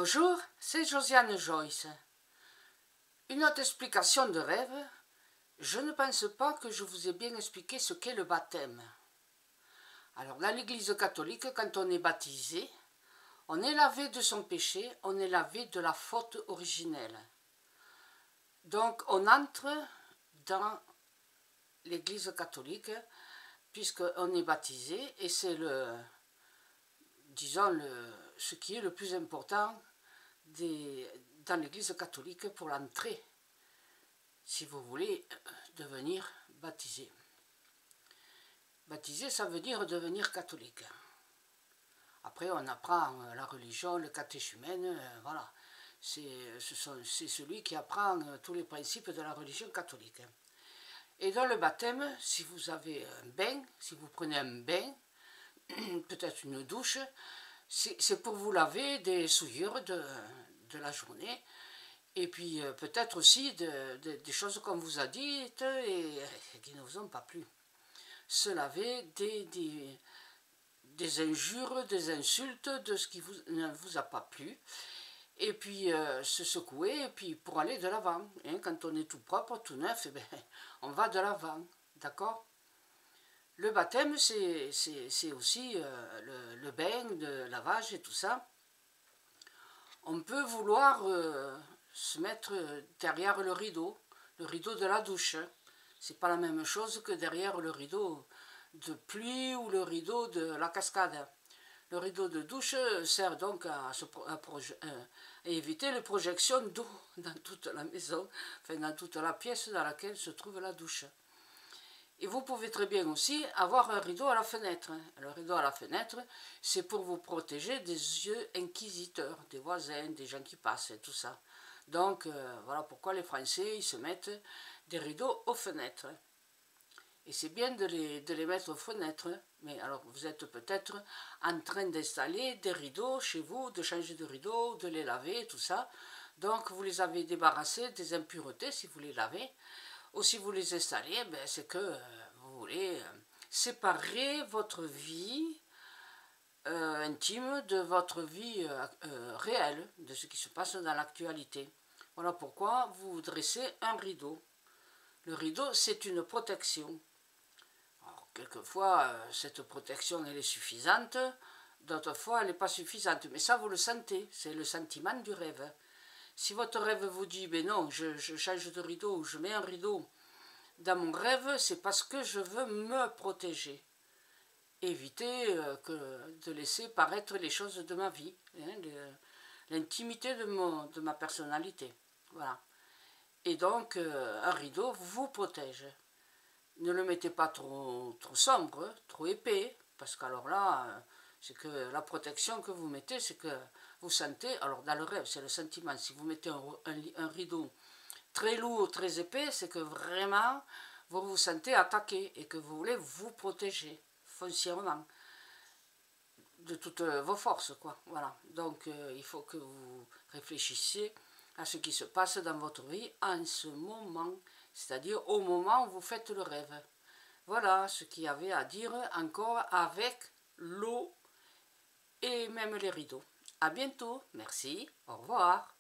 Bonjour, c'est Josiane Joyce. Une autre explication de rêve. Je ne pense pas que je vous ai bien expliqué ce qu'est le baptême. Alors, dans l'Église catholique, quand on est baptisé, on est lavé de son péché, on est lavé de la faute originelle. Donc, on entre dans l'Église catholique, puisqu'on est baptisé, et c'est ce qui est le plus important dans l'Église catholique pour l'entrée, si vous voulez devenir baptisé. Baptisé, ça veut dire devenir catholique. Après, on apprend la religion, le catéchumène, voilà. C'est celui qui apprend tous les principes de la religion catholique. Et dans le baptême, si vous avez un bain, si vous prenez un bain, peut-être une douche, c'est pour vous laver des souillures de la journée. Et puis peut-être aussi des choses qu'on vous a dites et qui ne vous ont pas plu. Se laver des injures, des insultes, de ce qui ne vous a pas plu. Et puis se secouer, et puis pour aller de l'avant. Hein, quand on est tout propre, tout neuf, eh bien, on va de l'avant. D'accord ? Le baptême, c'est aussi le bain, le lavage et tout ça. On peut vouloir se mettre derrière le rideau de la douche. C'est pas la même chose que derrière le rideau de pluie ou le rideau de la cascade. Le rideau de douche sert donc à éviter les projections d'eau dans toute la maison, enfin dans toute la pièce dans laquelle se trouve la douche. Et vous pouvez très bien aussi avoir un rideau à la fenêtre. Le rideau à la fenêtre, c'est pour vous protéger des yeux inquisiteurs, des voisins, des gens qui passent et tout ça. Donc, voilà pourquoi les Français, ils se mettent des rideaux aux fenêtres. Et c'est bien de les mettre aux fenêtres. Mais alors, vous êtes peut-être en train d'installer des rideaux chez vous, de changer de rideaux, de les laver, tout ça. Donc, vous les avez débarrassés des impuretés si vous les lavez. Ou si vous les installez, ben c'est que vous voulez séparer votre vie intime de votre vie réelle, de ce qui se passe dans l'actualité. Voilà pourquoi vous dressez un rideau. Le rideau, c'est une protection. Alors, quelquefois, cette protection, elle est suffisante, d'autres fois, elle n'est pas suffisante. Mais ça, vous le sentez, c'est le sentiment du rêve. Si votre rêve vous dit, ben non, je change de rideau, ou je mets un rideau dans mon rêve, c'est parce que je veux me protéger. Éviter de laisser paraître les choses de ma vie, hein, l'intimité de ma personnalité. Voilà. Et donc, un rideau vous protège. Ne le mettez pas trop sombre, trop épais, parce qu'alors là, c'est que la protection que vous mettez, c'est que vous sentez, alors dans le rêve, c'est le sentiment, si vous mettez un rideau très lourd, très épais, c'est que vraiment, vous vous sentez attaqué et que vous voulez vous protéger foncièrement de toutes vos forces, quoi. Voilà. Donc, il faut que vous réfléchissiez à ce qui se passe dans votre vie en ce moment, c'est-à-dire au moment où vous faites le rêve. Voilà ce qu'il y avait à dire encore avec l'eau et même les rideaux. À bientôt, merci, au revoir.